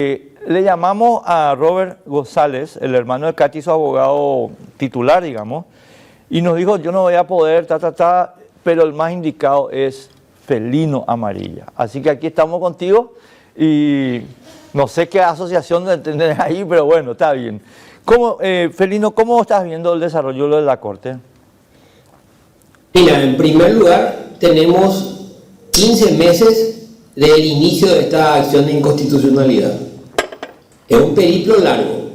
Le llamamos a Robert González, el hermano de Katy, su abogado titular, digamos, y nos dijo, yo no voy a poder, pero el más indicado es Felino Amarilla. Así que aquí estamos contigo y no sé qué asociación tenés ahí, pero bueno, está bien. Felino, ¿cómo estás viendo el desarrollo de la Corte? Mira, en primer lugar, tenemos 15 meses del inicio de esta acción de inconstitucionalidad. Es un periplo largo.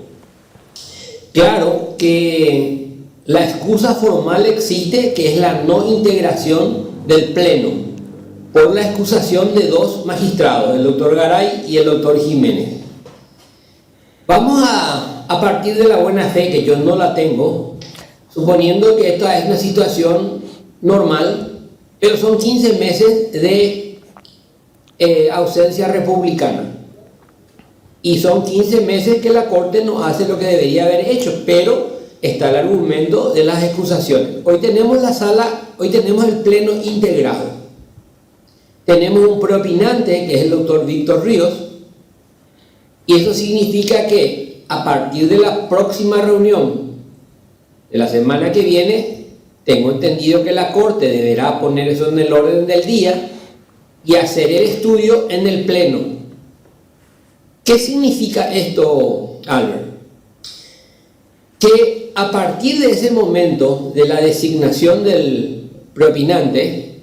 Claro que la excusa formal existe, que es la no integración del Pleno, por la excusación de dos magistrados, el doctor Garay y el doctor Jiménez. Vamos a partir de la buena fe, que yo no la tengo, suponiendo que esta es una situación normal, pero son 15 meses de ausencia republicana. Y son 15 meses que la Corte no hace lo que debería haber hecho, pero está el argumento de las excusaciones. Hoy tenemos hoy tenemos el Pleno integrado. Tenemos un preopinante, que es el doctor Víctor Ríos, y eso significa que a partir de la próxima reunión de la semana que viene, tengo entendido que la Corte deberá poner eso en el orden del día y hacer el estudio en el Pleno. ¿Qué significa esto, Albert? Que a partir de ese momento de la designación del preopinante,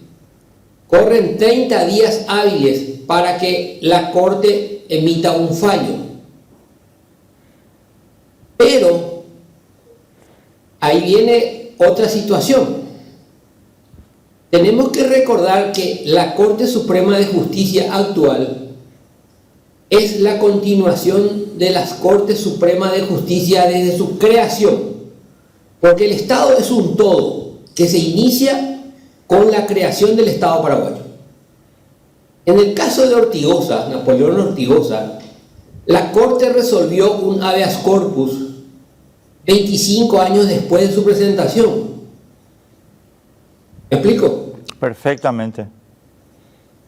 corren 30 días hábiles para que la Corte emita un fallo. Pero ahí viene otra situación. Tenemos que recordar que la Corte Suprema de Justicia actual es la continuación de las Cortes Supremas de Justicia desde su creación, porque el Estado es un todo que se inicia con la creación del Estado paraguayo. En el caso de Ortigosa, Napoleón Ortigosa, la Corte resolvió un habeas corpus 25 años después de su presentación. ¿Me explico? Perfectamente.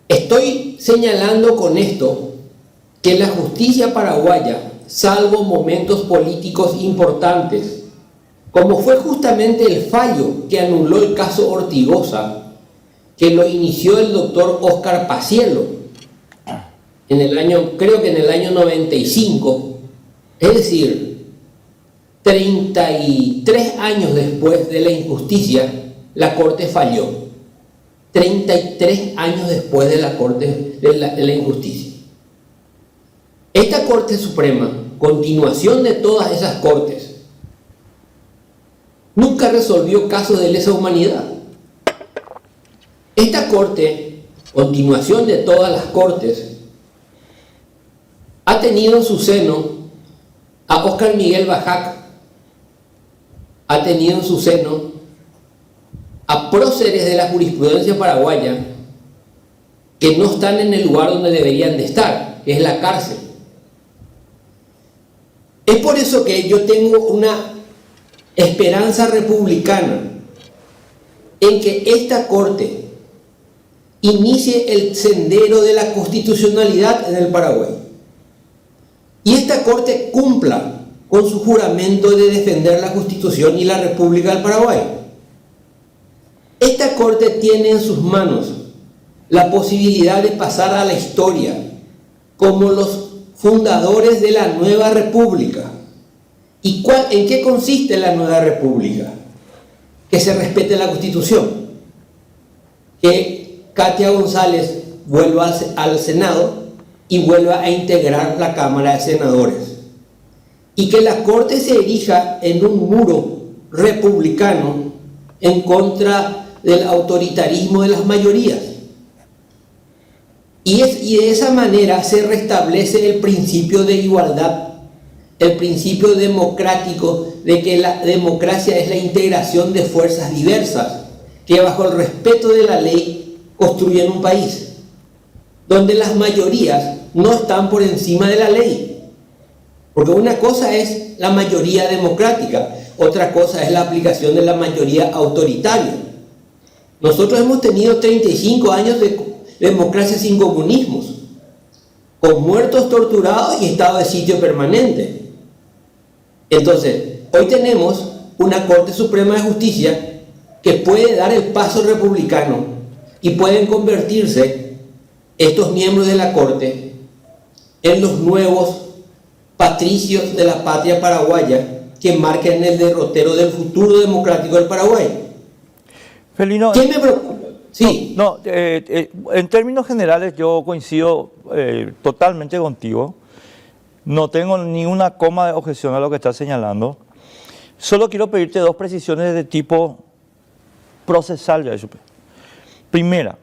Estoy señalando con esto que la justicia paraguaya, salvo momentos políticos importantes, como fue justamente el fallo que anuló el caso Ortigosa, que lo inició el doctor Óscar Paciello creo que en el año 95, es decir, 33 años después de la injusticia, la Corte falló. 33 años después de la injusticia. Esta Corte Suprema, continuación de todas esas cortes, nunca resolvió casos de lesa humanidad. Esta Corte, continuación de todas las cortes, ha tenido en su seno a Óscar Miguel Bajac, ha tenido en su seno a próceres de la jurisprudencia paraguaya que no están en el lugar donde deberían de estar, que es la cárcel. Es por eso que yo tengo una esperanza republicana en que esta Corte inicie el sendero de la constitucionalidad en el Paraguay y esta Corte cumpla con su juramento de defender la Constitución y la República del Paraguay. Esta Corte tiene en sus manos la posibilidad de pasar a la historia como los fundadores de la nueva república. ¿Y en qué consiste la nueva república? Que se respete la Constitución, que Katia González vuelva al Senado y vuelva a integrar la Cámara de Senadores, y que la Corte se erija en un muro republicano en contra del autoritarismo de las mayorías. Y de esa manera se restablece el principio de igualdad, el principio democrático de que la democracia es la integración de fuerzas diversas que bajo el respeto de la ley construyen un país, donde las mayorías no están por encima de la ley. Porque una cosa es la mayoría democrática, otra cosa es la aplicación de la mayoría autoritaria. Nosotros hemos tenido 35 años de democracia sin comunismos, con muertos, torturados y estado de sitio permanente. Entonces, hoy tenemos una Corte Suprema de Justicia que puede dar el paso republicano y pueden convertirse estos miembros de la Corte en los nuevos patricios de la patria paraguaya que marquen el derrotero del futuro democrático del Paraguay. Felino, ¿Qué me preocupa? Sí. En términos generales yo coincido totalmente contigo. No tengo ni una coma de objeción a lo que estás señalando. Solo quiero pedirte dos precisiones de tipo procesal, ya supe. Primera,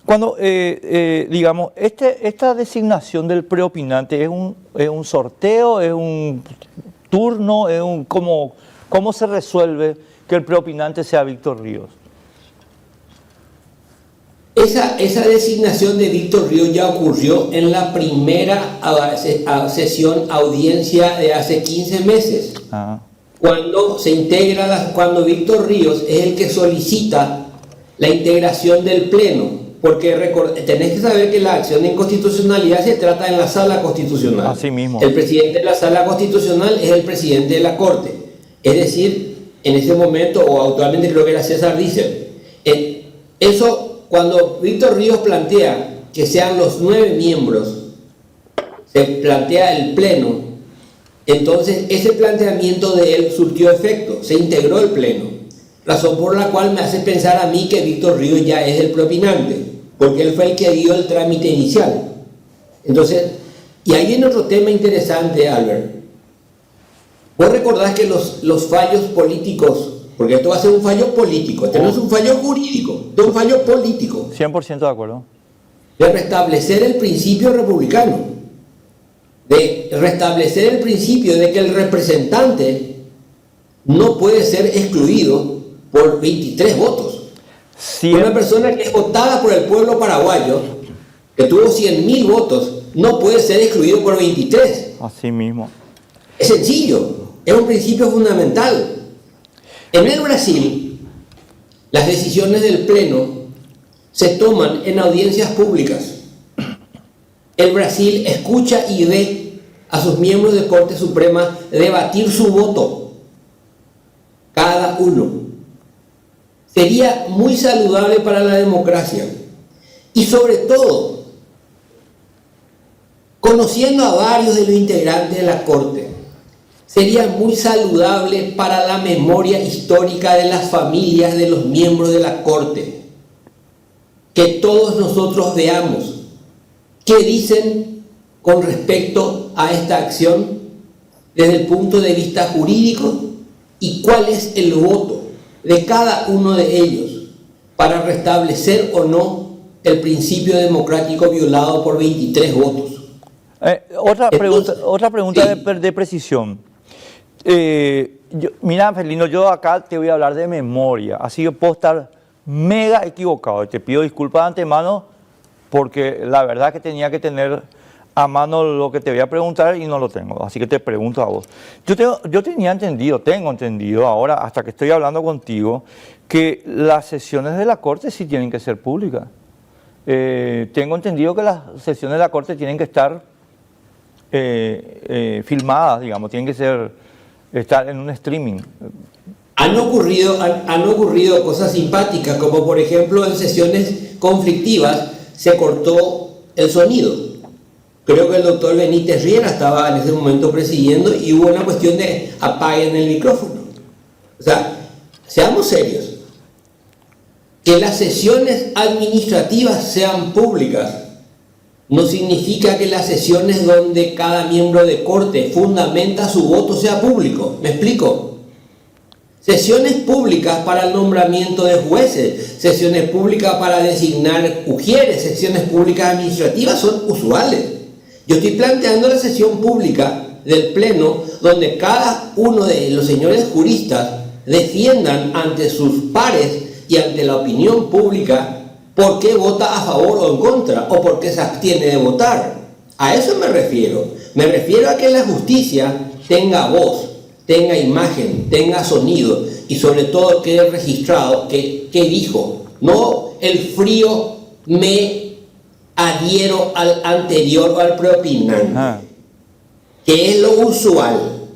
cuando, digamos, esta designación del preopinante es un sorteo, es un turno, es un ¿cómo se resuelve que el preopinante sea Víctor Ríos? Esa designación de Víctor Ríos ya ocurrió en la primera sesión audiencia de hace 15 meses. Ah. Cuando se integra, cuando Víctor Ríos es el que solicita la integración del Pleno, porque tenés que saber que la acción de inconstitucionalidad se trata en la Sala Constitucional. Así mismo. El presidente de la Sala Constitucional es el presidente de la Corte, es decir, en ese momento, o actualmente creo que era César Dícer. Eso, cuando Víctor Ríos plantea que sean los 9 miembros, se plantea el Pleno. Entonces, ese planteamiento de él surtió efecto, se integró el Pleno, razón por la cual me hace pensar a mí que Víctor Ríos ya es el propinante, porque él fue el que dio el trámite inicial. Entonces, y ahí viene otro tema interesante, Albert. Vos recordás que los fallos políticos, porque esto va a ser un fallo político, este no es un fallo jurídico, es un fallo político. 100% de acuerdo. De restablecer el principio republicano, de restablecer el principio de que el representante no puede ser excluido por 23 votos. Sí. Una persona que es votada por el pueblo paraguayo, que tuvo 100.000 votos, no puede ser excluido por 23. Así mismo. Es sencillo, es un principio fundamental. En el Brasil, las decisiones del Pleno se toman en audiencias públicas. El Brasil escucha y ve a sus miembros de Corte Suprema debatir su voto, cada uno. Sería muy saludable para la democracia y sobre todo, conociendo a varios de los integrantes de la Corte, sería muy saludable para la memoria histórica de las familias de los miembros de la Corte, que todos nosotros veamos qué dicen con respecto a esta acción desde el punto de vista jurídico y cuál es el voto de cada uno de ellos para restablecer o no el principio democrático violado por 23 votos. Otra pregunta sí. de precisión. Mira, Felino, yo acá te voy a hablar de memoria, así que puedo estar mega equivocado. Te pido disculpas de antemano porque la verdad que tenía que tener a mano lo que te voy a preguntar y no lo tengo, así que te pregunto a vos. Yo tengo entendido ahora, hasta que estoy hablando contigo, que las sesiones de la Corte sí tienen que ser públicas. Tengo entendido que las sesiones de la Corte tienen que estar filmadas, digamos, tienen que estar en un streaming. Han ocurrido cosas simpáticas, como por ejemplo en sesiones conflictivas se cortó el sonido. Creo que el doctor Benítez Riera estaba en ese momento presidiendo y hubo una cuestión de apaguen el micrófono. O sea, seamos serios. Que las sesiones administrativas sean públicas no significa que las sesiones donde cada miembro de corte fundamenta su voto sea público. ¿Me explico? Sesiones públicas para el nombramiento de jueces, sesiones públicas para designar ujieres, sesiones públicas administrativas son usuales. Yo estoy planteando la sesión pública del Pleno donde cada uno de los señores juristas defiendan ante sus pares y ante la opinión pública por qué vota a favor o en contra o por qué se abstiene de votar. A eso me refiero. Me refiero a que la justicia tenga voz, tenga imagen, tenga sonido y sobre todo quede registrado qué dijo. No el frío me adhiero al anterior o al preopinante, Ah, que es lo usual,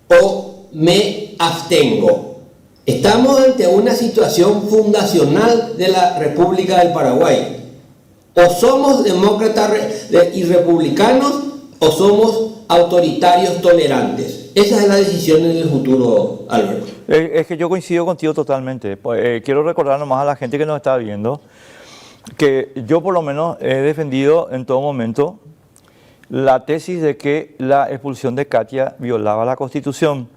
o me abstengo. Estamos ante una situación fundacional de la República del Paraguay. O somos demócratas y republicanos, o somos autoritarios tolerantes. Esa es la decisión en el futuro, Alberto. es que yo coincido contigo totalmente. Pues, quiero recordar nomás a la gente que nos está viendo que yo por lo menos he defendido en todo momento la tesis de que la expulsión de Katia violaba la Constitución.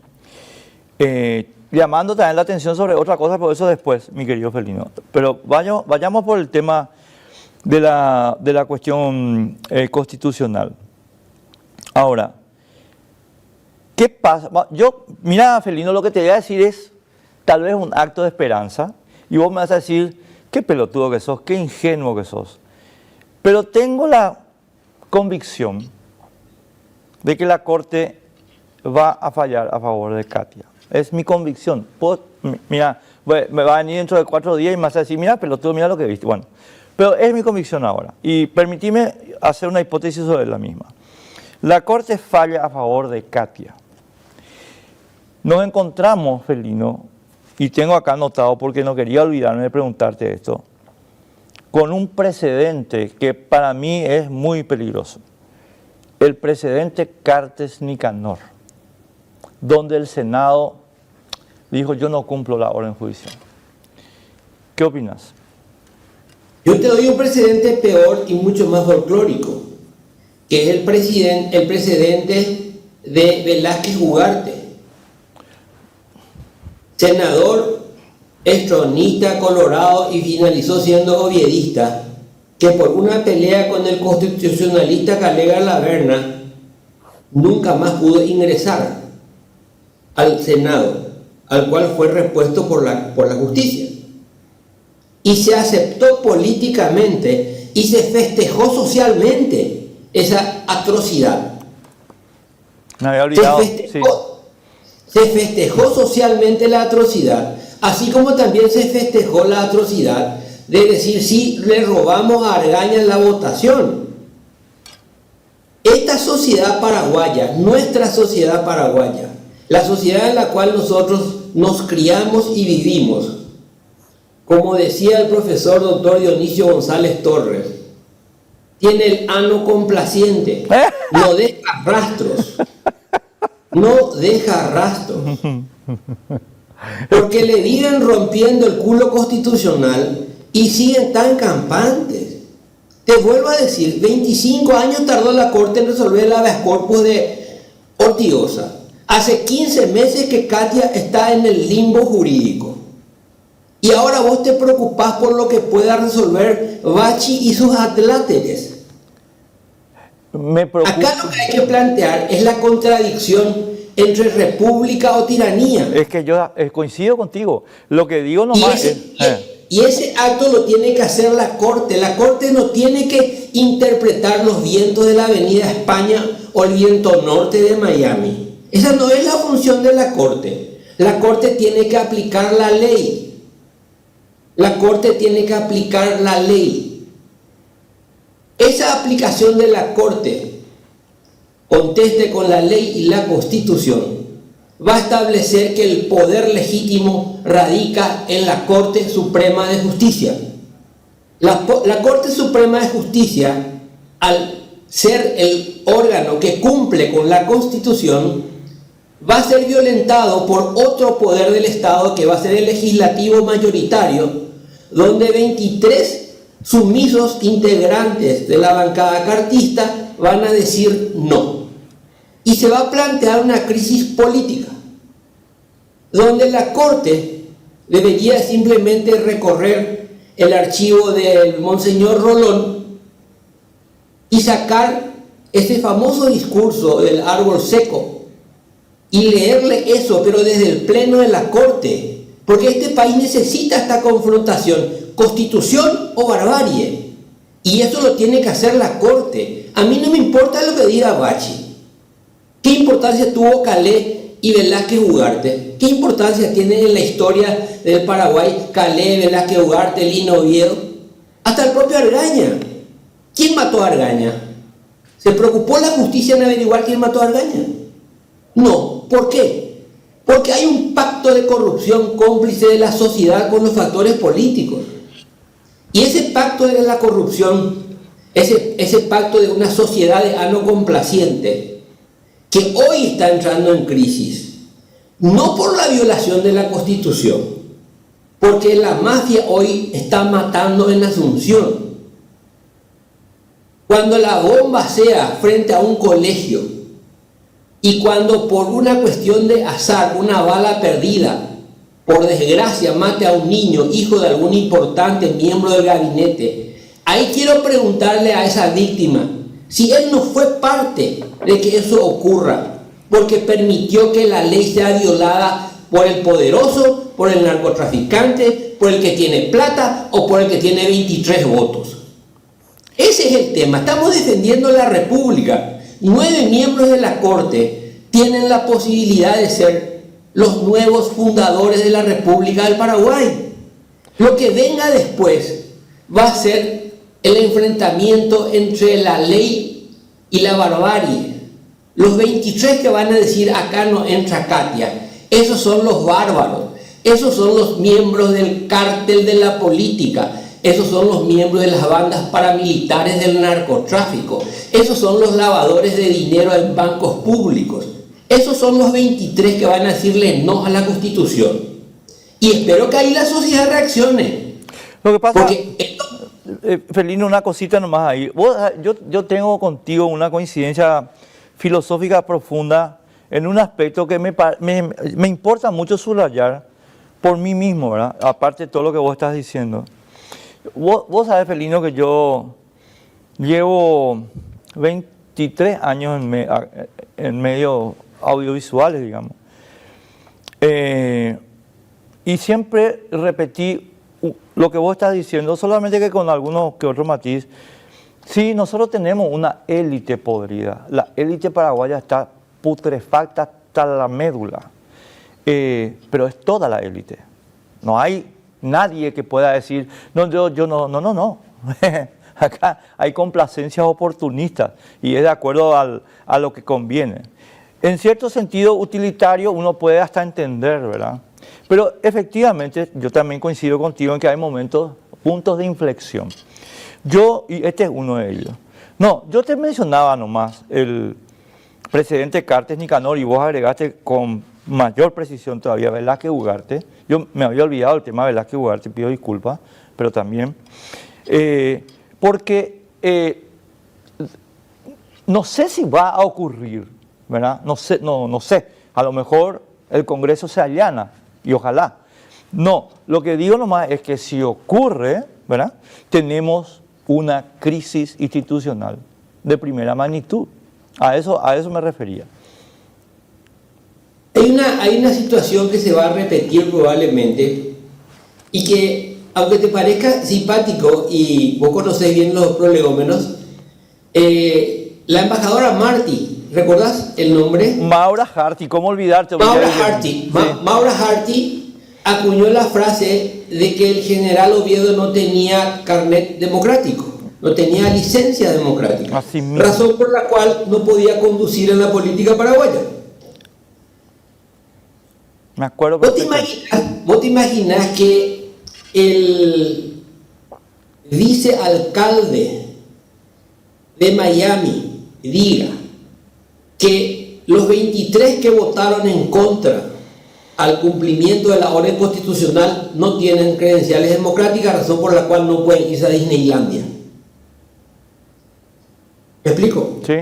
Llamando también la atención sobre otra cosa, pero eso después, mi querido Felino. Pero vayamos por el tema de la cuestión constitucional. Ahora, ¿qué pasa? Mira, Felino, lo que te voy a decir es tal vez un acto de esperanza, y vos me vas a decir, qué pelotudo que sos, qué ingenuo que sos. Pero tengo la convicción de que la Corte va a fallar a favor de Katia. Es mi convicción. Mira, me va a venir dentro de 4 días y me vas a decir, mira, pelotudo, mira lo que viste. Bueno, pero es mi convicción ahora. Y permitime hacer una hipótesis sobre la misma. La Corte falla a favor de Katia. Nos encontramos, Felino, y tengo acá anotado porque no quería olvidarme de preguntarte esto, con un precedente que para mí es muy peligroso. El precedente Cartes-Nicanor, donde el Senado dijo, yo no cumplo la orden judicial. ¿Qué opinas? Yo te doy un precedente peor y mucho más folclórico, que es el precedente de Velázquez Ugarte, senador estronista, colorado y finalizó siendo oviedista, que por una pelea con el constitucionalista Calega Laverna nunca más pudo ingresar al Senado, al cual fue repuesto por la justicia. Y se aceptó políticamente y se festejó socialmente esa atrocidad. Me había olvidado. Se festejó socialmente la atrocidad, así como también se festejó la atrocidad de decir, sí, le robamos a Argaña en la votación. Esta sociedad paraguaya, nuestra sociedad paraguaya, la sociedad en la cual nosotros nos criamos y vivimos, como decía el profesor doctor Dionisio González Torres, tiene el ano complaciente, no deja rastros. No deja rastros. Porque le viven rompiendo el culo constitucional y siguen tan campantes. Te vuelvo a decir, 25 años tardó la Corte en resolver el habeas corpus de Ortigosa. Hace 15 meses que Katia está en el limbo jurídico. Y ahora vos te preocupás por lo que pueda resolver Bachi y sus atláteres. Acá lo que hay que plantear es la contradicción entre república o tiranía. Es que yo coincido contigo. Lo que digo nomás y ese acto lo tiene que hacer la Corte. La Corte no tiene que interpretar los vientos de la Avenida España o el viento norte de Miami. Esa no es la función de la Corte. La Corte tiene que aplicar la ley. La Corte tiene que aplicar la ley. Esa aplicación de la Corte, conteste con la ley y la Constitución, va a establecer que el poder legítimo radica en la Corte Suprema de Justicia. La Corte Suprema de Justicia, al ser el órgano que cumple con la Constitución, va a ser violentado por otro poder del Estado que va a ser el legislativo mayoritario, donde 23 sumisos integrantes de la bancada cartista van a decir no. Y se va a plantear una crisis política, donde la Corte debería simplemente recorrer el archivo del Monseñor Rolón y sacar ese famoso discurso del árbol seco y leerle eso, pero desde el pleno de la Corte, porque este país necesita esta confrontación, constitución o barbarie, y eso lo tiene que hacer la Corte. A mí no me importa lo que diga Bachi. ¿Qué importancia tuvo Calé y Velázquez Ugarte? ¿Qué importancia tiene en la historia del Paraguay Calé, Velázquez Ugarte, Lino Oviedo? Hasta el propio Argaña. ¿Quién mató a Argaña? ¿Se preocupó la justicia en averiguar quién mató a Argaña? No. ¿Por qué? Porque hay un pacto de corrupción cómplice de la sociedad con los factores políticos. Y ese pacto de la corrupción, ese pacto de una sociedad de ano complaciente, que hoy está entrando en crisis, no por la violación de la Constitución, porque la mafia hoy está matando en Asunción. Cuando la bomba sea frente a un colegio y cuando por una cuestión de azar, una bala perdida, por desgracia mate a un niño, hijo de algún importante miembro del gabinete, ahí quiero preguntarle a esa víctima si él no fue parte de que eso ocurra, porque permitió que la ley sea violada por el poderoso, por el narcotraficante, por el que tiene plata o por el que tiene 23 votos. Ese es el tema. Estamos defendiendo la República. 9 miembros de la Corte tienen la posibilidad de ser los nuevos fundadores de la República del Paraguay. Lo que venga después va a ser el enfrentamiento entre la ley y la barbarie. Los 23 que van a decir acá no entra Katia, esos son los bárbaros, esos son los miembros del cártel de la política, esos son los miembros de las bandas paramilitares del narcotráfico, esos son los lavadores de dinero en bancos públicos, esos son los 23 que van a decirle no a la Constitución. Y espero que ahí la sociedad reaccione. Lo que pasa, porque Felino, una cosita nomás ahí. Yo tengo contigo una coincidencia filosófica profunda en un aspecto que me importa mucho subrayar por mí mismo, ¿verdad? Aparte de todo lo que vos estás diciendo. Vos sabés, Felino, que yo llevo 23 años en medios audiovisuales, digamos. Y siempre repetí lo que vos estás diciendo, solamente que con algunos que otros matiz. Sí, nosotros tenemos una élite podrida. La élite paraguaya está putrefacta hasta la médula. Pero es toda la élite. No hay nadie que pueda decir, no, yo no. Acá hay complacencias oportunistas y es de acuerdo a lo que conviene. En cierto sentido utilitario uno puede hasta entender, ¿verdad? Pero efectivamente yo también coincido contigo en que hay puntos de inflexión. Y este es uno de ellos. No, yo te mencionaba nomás el presidente Cartes Nicanor y vos agregaste con mayor precisión todavía Velázquez Ugarte. Yo me había olvidado el tema de Velázquez Ugarte, pido disculpas, pero también porque no sé si va a ocurrir, ¿verdad? No sé, a lo mejor el Congreso se allana y ojalá. No, lo que digo nomás es que si ocurre, ¿verdad? Tenemos una crisis institucional de primera magnitud. A eso me refería. Hay una situación que se va a repetir probablemente y que, aunque te parezca simpático y vos conocés bien los prolegómenos, la embajadora Martí, ¿recordás el nombre? Maura Harty, ¿cómo olvidarte? Maura Harty. Maura Harty acuñó la frase de que el general Oviedo no tenía carnet democrático, no tenía licencia democrática, razón por la cual no podía conducir en la política paraguaya. Me acuerdo. ¿Vos te imaginas que el vicealcalde de Miami diga que los 23 que votaron en contra al cumplimiento de la orden constitucional no tienen credenciales democráticas, razón por la cual no pueden irse a Disneylandia? ¿Me explico? Sí.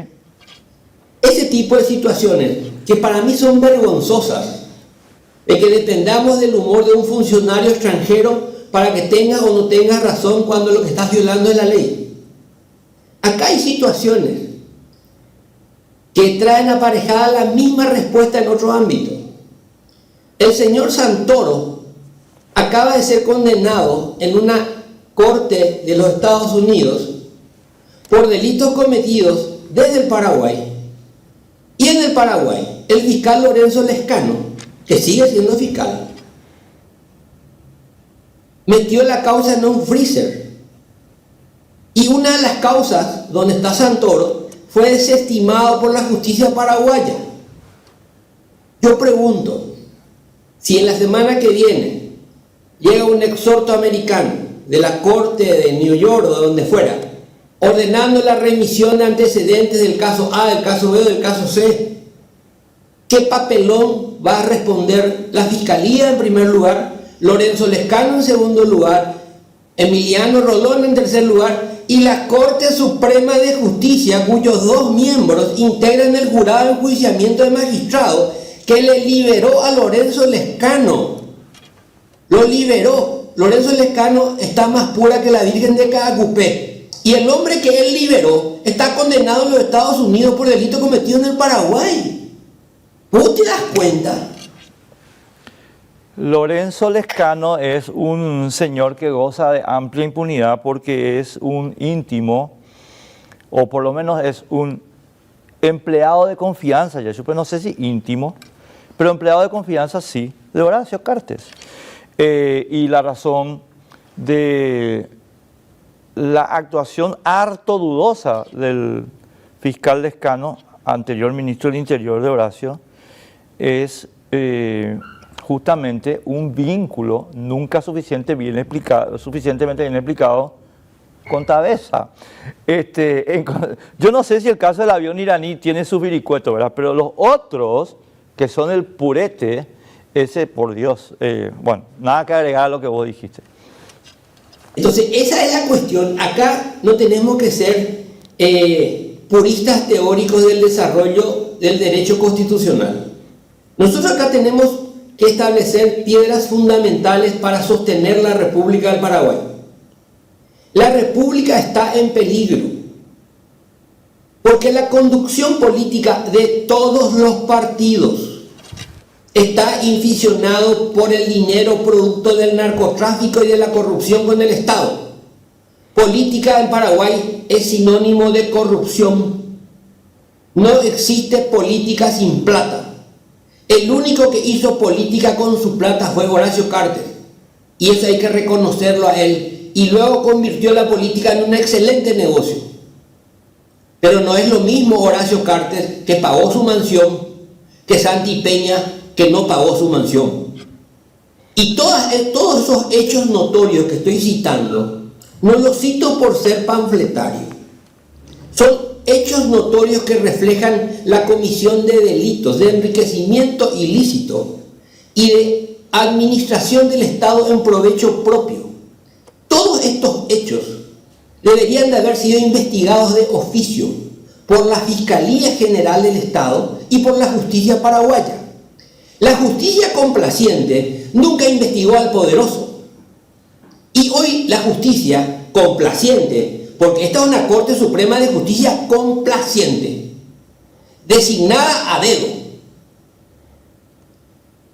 Ese tipo de situaciones que para mí son vergonzosas, de que dependamos del humor de un funcionario extranjero para que tengas o no tengas razón cuando lo que estás violando es la ley. Acá hay situaciones que traen aparejada la misma respuesta en otro ámbito. El señor Santoro acaba de ser condenado en una corte de los Estados Unidos por delitos cometidos desde el Paraguay. Y en el Paraguay, el fiscal Lorenzo Lescano, que sigue siendo fiscal, metió la causa en un freezer Y una de las causas donde está Santoro fue desestimado por la justicia paraguaya. Yo pregunto, si en la semana que viene llega un exhorto americano de la Corte de New York o de donde fuera, ordenando la remisión de antecedentes del caso A, del caso B o del caso C, ¿qué papelón va a responder la Fiscalía en primer lugar, Lorenzo Lescano en segundo lugar, Emiliano Rolón en tercer lugar y la Corte Suprema de Justicia, cuyos 2 miembros integran el jurado de enjuiciamiento de magistrados que le liberó a Lorenzo Lescano? Lo liberó. Lorenzo Lescano está más pura que la Virgen de Caacupé. Y el hombre que él liberó está condenado en los Estados Unidos por delito cometido en el Paraguay. ¿Vos te das cuenta? Lorenzo Lescano es un señor que goza de amplia impunidad porque es un íntimo, o por lo menos es un empleado de confianza, yo no sé si íntimo, pero empleado de confianza sí, de Horacio Cartes. Y la razón de la actuación harto dudosa del fiscal Lescano, anterior ministro del Interior de Horacio, es justamente un vínculo nunca suficientemente bien explicado con Tabesa. Yo no sé si el caso del avión iraní tiene sus vericuetos, ¿verdad? Pero los otros, que son el purete, ese, por Dios, bueno, nada que agregar a lo que vos dijiste. Entonces, esa es la cuestión. Acá no tenemos que ser puristas teóricos del desarrollo del derecho constitucional. Nosotros acá tenemos que establecer piedras fundamentales para sostener la República del Paraguay. La República está en peligro porque la conducción política de todos los partidos está inficionado por el dinero producto del narcotráfico y de la corrupción con el Estado. Política en Paraguay es sinónimo de corrupción. No existe política sin plata. El único que hizo política con su plata fue Horacio Cartes, y eso hay que reconocerlo a él, y luego convirtió la política en un excelente negocio. Pero no es lo mismo Horacio Cartes, que pagó su mansión, que Santi Peña, que no pagó su mansión. Y todos esos hechos notorios que estoy citando, no los cito por ser panfletario. Son hechos notorios que reflejan la comisión de delitos, de enriquecimiento ilícito y de administración del Estado en provecho propio. Todos estos hechos deberían de haber sido investigados de oficio por la Fiscalía General del Estado y por la justicia paraguaya. La justicia complaciente nunca investigó al poderoso. Y hoy la justicia complaciente, porque esta es una Corte Suprema de Justicia complaciente, designada a dedo.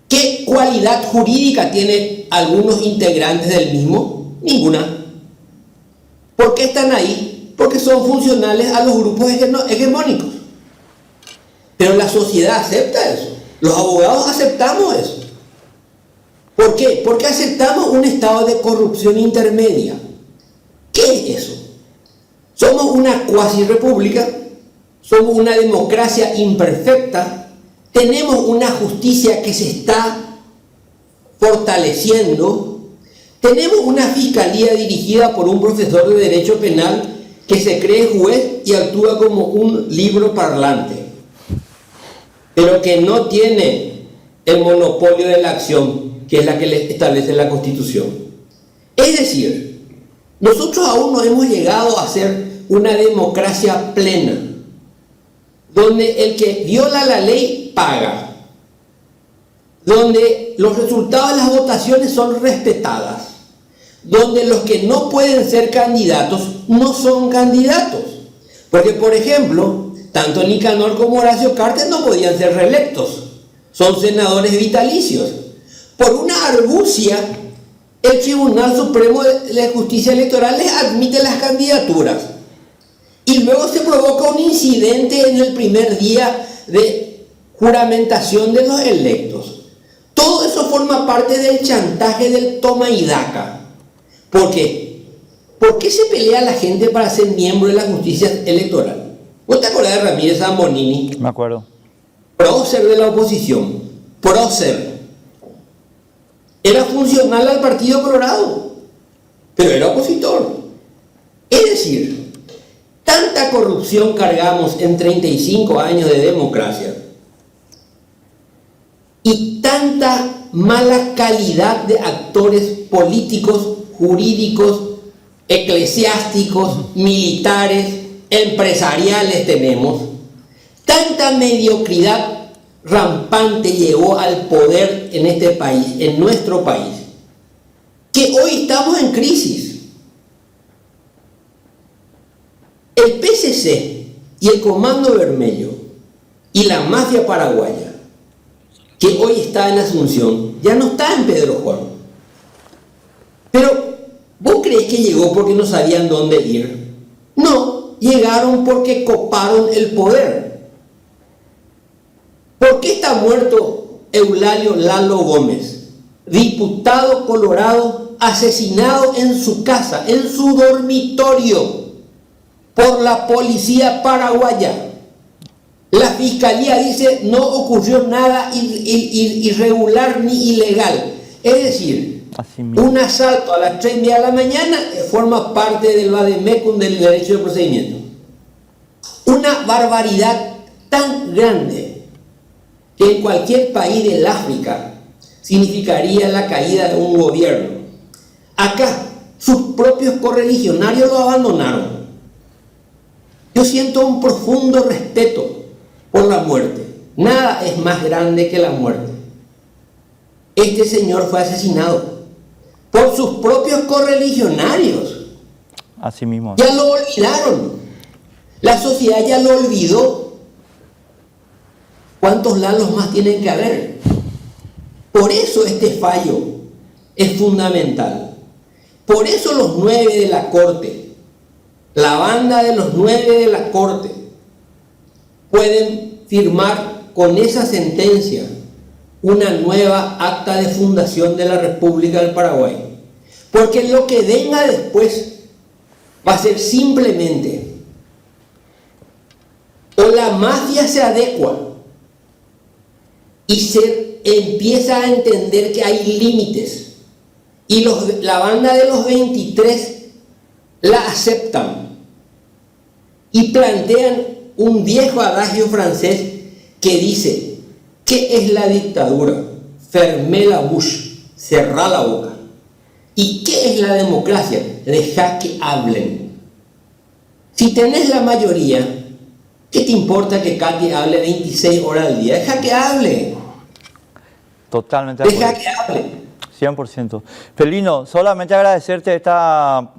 ¿Qué cualidad jurídica tienen algunos integrantes del mismo? Ninguna. ¿Por qué están ahí? Porque son funcionales a los grupos hegemónicos. Pero la sociedad acepta eso. Los abogados aceptamos eso. ¿Por qué? Porque aceptamos un estado de corrupción intermedia. ¿Qué es eso? Somos una cuasi república, somos una democracia imperfecta, tenemos una justicia que se está fortaleciendo, tenemos una fiscalía dirigida por un profesor de derecho penal que se cree juez y actúa como un libro parlante, pero que no tiene el monopolio de la acción, que es la que le establece la Constitución. Es decir, nosotros aún no hemos llegado a ser una democracia plena, donde el que viola la ley paga, donde los resultados de las votaciones son respetadas, donde los que no pueden ser candidatos no son candidatos. Porque, por ejemplo, tanto Nicanor como Horacio Cartes no podían ser reelectos, son senadores vitalicios. Por una argucia, el Tribunal Supremo de Justicia Electoral les admite las candidaturas. Y luego se provoca un incidente en el primer día de juramentación de los electos. Todo eso forma parte del chantaje del toma y daca. Porque ¿Por qué se pelea la gente para ser miembro de la justicia electoral? ¿Vos te acordás de Ramírez Zambonini? Me acuerdo. Prócer de la oposición. Prócer. Era funcional al Partido Colorado, pero era opositor. Es decir, tanta corrupción cargamos en 35 años de democracia y tanta mala calidad de actores políticos, jurídicos, eclesiásticos, militares, empresariales tenemos, tanta mediocridad rampante llegó al poder en este país, en nuestro país, que hoy estamos en crisis. El PCC y el Comando Vermelho y la mafia paraguaya, que hoy está en Asunción, ya no está en Pedro Juan. Pero, ¿vos crees que llegó porque no sabían dónde ir? No, llegaron porque coparon el poder. ¿Por qué está muerto Eulalio Lalo Gómez, diputado colorado, asesinado en su casa, en su dormitorio, por la policía paraguaya? La fiscalía dice no ocurrió nada irregular ni ilegal. Es decir, un asalto a las 3:30 de la mañana forma parte del vademecum del derecho de procedimiento. Una barbaridad tan grande que en cualquier país del África significaría la caída de un gobierno. Acá, sus propios correligionarios lo abandonaron. Yo siento un profundo respeto por la muerte. Nada es más grande que la muerte. Este señor fue asesinado por sus propios correligionarios. Así mismo. Ya lo olvidaron. La sociedad ya lo olvidó. ¿Cuántos Lalos más tienen que haber? Por eso este fallo es fundamental. Por eso los 9 de la Corte, la banda de los 9 de la Corte, pueden firmar con esa sentencia una nueva acta de fundación de la República del Paraguay. Porque lo que venga después va a ser simplemente o la mafia se adecua y se empieza a entender que hay límites y la banda de los 23 la aceptan y plantean un viejo adagio francés que dice: ¿qué es la dictadura? Fermé la bouche, cerrá la boca. ¿Y qué es la democracia? Dejá que hablen. Si tenés la mayoría, ¿qué te importa que Katy hable 26 horas al día? Deja que hable. Totalmente de acuerdo. Deja que hable. 100%. Felino, solamente agradecerte esta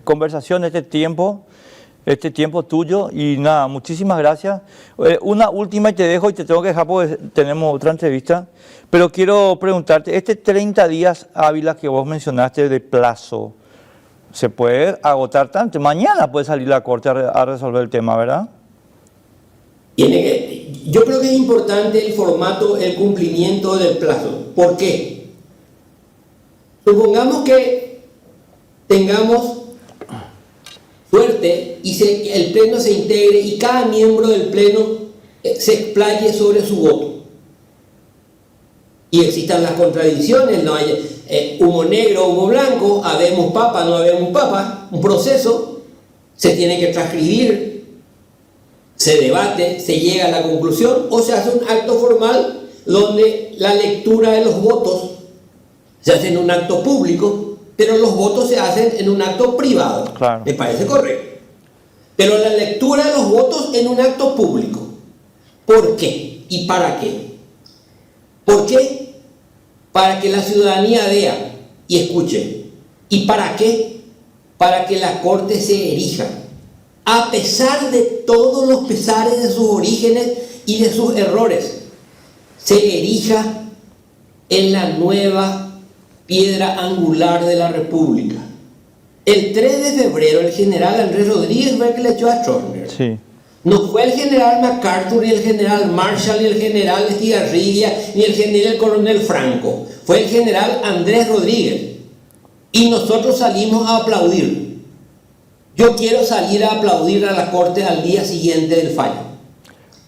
conversación, este tiempo tuyo, y nada, muchísimas gracias. Una última y te dejo, y te tengo que dejar porque tenemos otra entrevista, pero quiero preguntarte, 30 días hábiles que vos mencionaste de plazo, ¿se puede agotar tanto? Mañana puede salir la Corte a resolver el tema, ¿verdad? Yo creo que es importante el formato, el cumplimiento del plazo. ¿Por qué? Supongamos que tengamos suerte y el Pleno se integre y cada miembro del Pleno se explaye sobre su voto. Y existan las contradicciones, no hay humo negro, humo blanco, habemos papa, no habemos papa, un proceso, se tiene que transcribir, se debate, se llega a la conclusión, o se hace un acto formal donde la lectura de los votos se hace en un acto público, pero los votos se hacen en un acto privado. Claro. Me parece correcto. Pero la lectura de los votos en un acto público. ¿Por qué? ¿Y para qué? ¿Por qué? Para que la ciudadanía vea y escuche. ¿Y para qué? Para que la Corte se erija, a pesar de todos los pesares de sus orígenes y de sus errores, se erija en la nueva piedra angular de la República. El 3 de febrero el general Andrés Rodríguez fue el que le echó a Stroessner. Sí. No fue el general MacArthur, ni el general Marshall, ni el general Estigarribia, ni el coronel Franco. Fue el general Andrés Rodríguez. y nosotros salimos a aplaudir. Yo quiero salir a aplaudir a la corte al día siguiente del fallo.